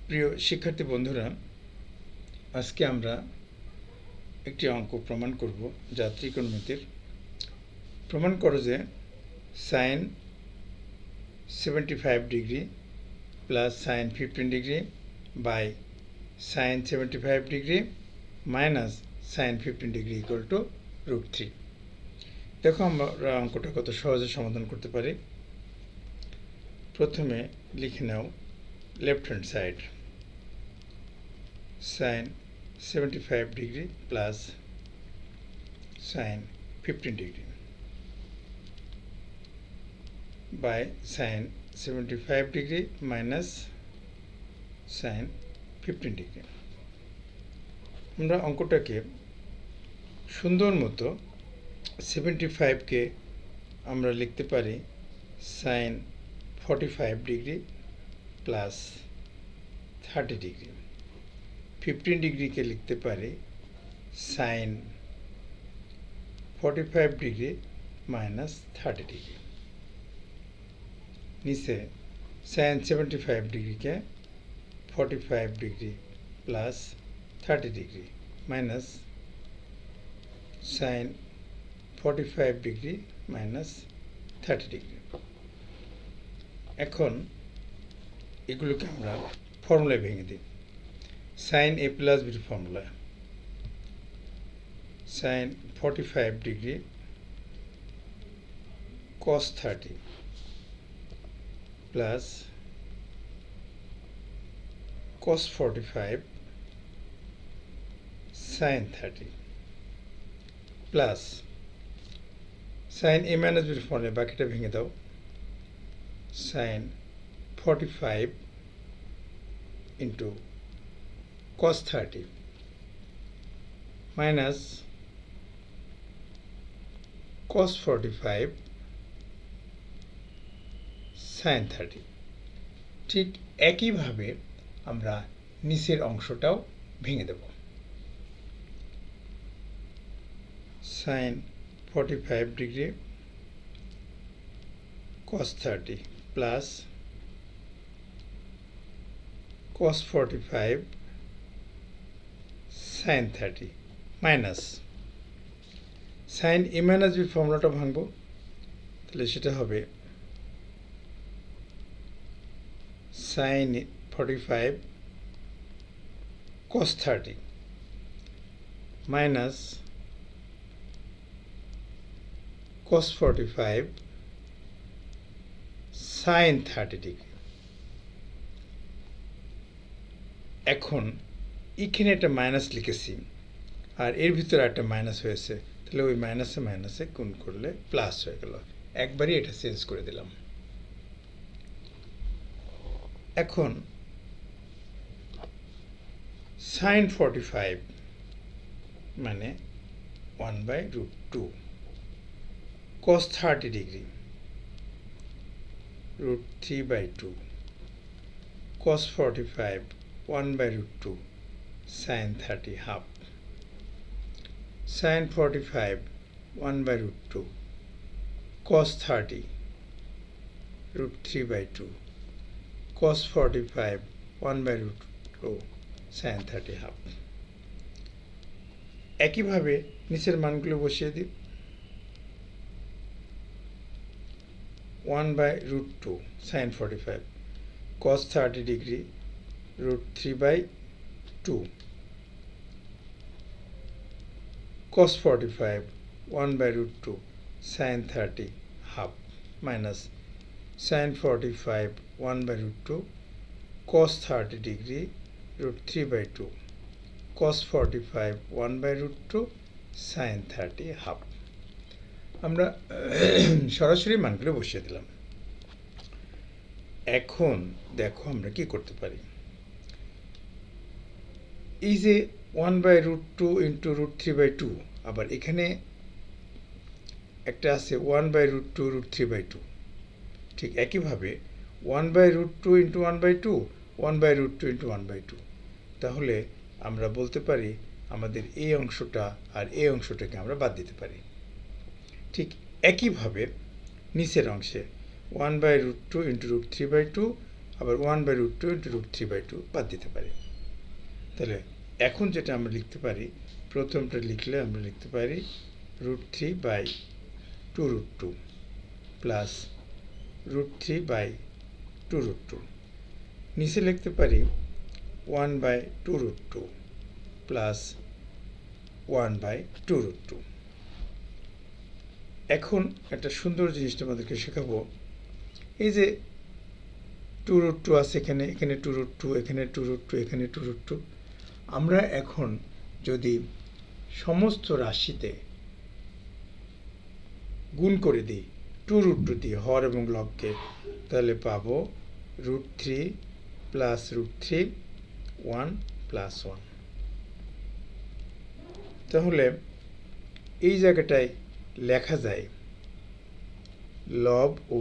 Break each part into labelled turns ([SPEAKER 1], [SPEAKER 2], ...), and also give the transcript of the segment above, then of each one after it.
[SPEAKER 1] প্রিয় শিক্ষার্থী বন্ধুরা, আজকে আমরা একটি অঙ্ক প্রমাণ করব যা ত্রিকোণমিতির। প্রমাণ করো যে sine 75 degree plus sine 15 degree by sine 75 degree minus sine 15 degree equal to √3। দেখো আমরা অঙ্কটা কত সহজে সমাধান করতে পারি। প্রথমে লিখে নাও left hand side sine 75 degree plus sine 15 degree by sine 75 degree minus sine 15 degree. আমরা অঙ্কটাকে সুন্দর মতো 75কে আমরা লিখতে পারি সাইন 45 ডিগ্রি প্লাস 30 ডিগ্রি। 15 ডিগ্রিকে লিখতে পারি সাইন 45 ডিগ্রি মাইনাস 30 ডিগ্রি। নিচে সাইন 75 ডিগ্রিকে 45 degree plus 30 degree minus sine 45 degree minus 30 degree. এখন এগুলোকে আমরা ফর্মুলায় ভেঙে দিই। সাইন a প্লাস বির formula sine 45 degree cos 30 plus cos 45 sin 30 plus sine a minus বির ফর্মুলা বাকিটা ভেঙে দাও sine 45 into cos 30 minus cos 45 sin 30। ঠিক একইভাবে আমরা নিচের অংশটাও ভেঙে দেব। sin 45 degree cos 30 plus cos 45 sin 30 minus sine a minus B ফর্মুলাটা ভাঙবো, তাহলে সেটা হবে sine 45 cos 30 minus cos 45 sin 30 degree. এখন এখানে একটা মাইনাস লিখেছি আর এর ভিতরে একটা মাইনাস হয়েছে, তাহলে ওই মাইনাসে মাইনাসে গুণ করলে প্লাস হয়ে গেল। একবারই এটা চেঞ্জ করে দিলাম। এখন সাইন 45 মানে 1/√2 cos 30 degree √3/2 cos 45 1/√2 sin 30 half sin 45 1/√2 cos 30 √3/2 cos 45 1/√2 sin 30 half। একইভাবে নিচের মানগুলো বসিয়ে দিই। 1/√2 sin 45 cos 30 degree √3/2 cos 45 1/√2 sin 30 half minus sin 45 1/√2 cos 30 degree √3/2 cos 45 1/√2 sin 30 half। আমরা সরাসরি মানগুলো বসিয়ে দিলাম। এখন দেখো আমরা কি করতে পারি। এই যে 1/√2 ইন্টু √3/2, আবার এখানে একটা আছে 1/√2 √3/2। ঠিক একইভাবে 1/√2 ইন্টু 1/2 1/√2 ইন্টু 1/2। তাহলে আমরা বলতে পারি আমাদের এই অংশটা আর এই অংশটাকে আমরা বাদ দিতে পারি। ঠিক একইভাবে নিচের অংশে 1/√2 ইন্টু √3/2 আবার 1/√2 ইন্টু √3/2 বাদ দিতে পারি। তাহলে এখন যেটা আমরা লিখতে পারি, প্রথমটা লিখলে আমরা লিখতে পারি √3/2√2 প্লাস √3/2√2। নিচে লিখতে পারি 1/2√2 প্লাস 1/2√2। এখন একটা সুন্দর জিনিসটা আমাদেরকে শেখাবো। এই যে 2√2 আছে এখানে, এখানে 2√2, এখানে 2√2, এখানে 2√2। আমরা এখন যদি সমস্ত রাশিতে গুণ করে দিই 2√2 দিয়ে হর এবং লবকে, তাহলে পাবো √3 প্লাস √3 1 প্লাস 1। তাহলে এই জায়গাটায় লেখা যায় লব ও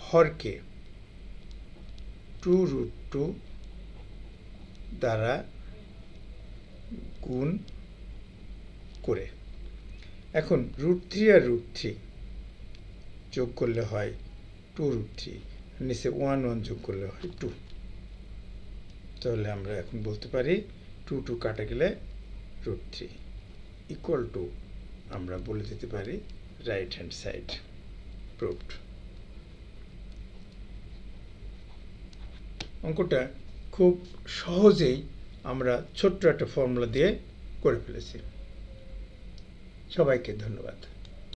[SPEAKER 1] হরকে 2√2 দ্বারা গুণ করে। এখন √3 আর √3 যোগ করলে হয় 2√3, নিচে 1 1 যোগ করলে হয় 2। তাহলে আমরা এখন বলতে পারি 2 2 কাটা গেলে √3 ইকুয়াল টু, আমরা বলে দিতে পারি রাইট হ্যান্ড সাইড প্রুভড। অঙ্কটা খুব সহজেই আমরা ছোট্ট একটা ফর্মুলা দিয়ে করে ফেলেছি। সবাইকে ধন্যবাদ।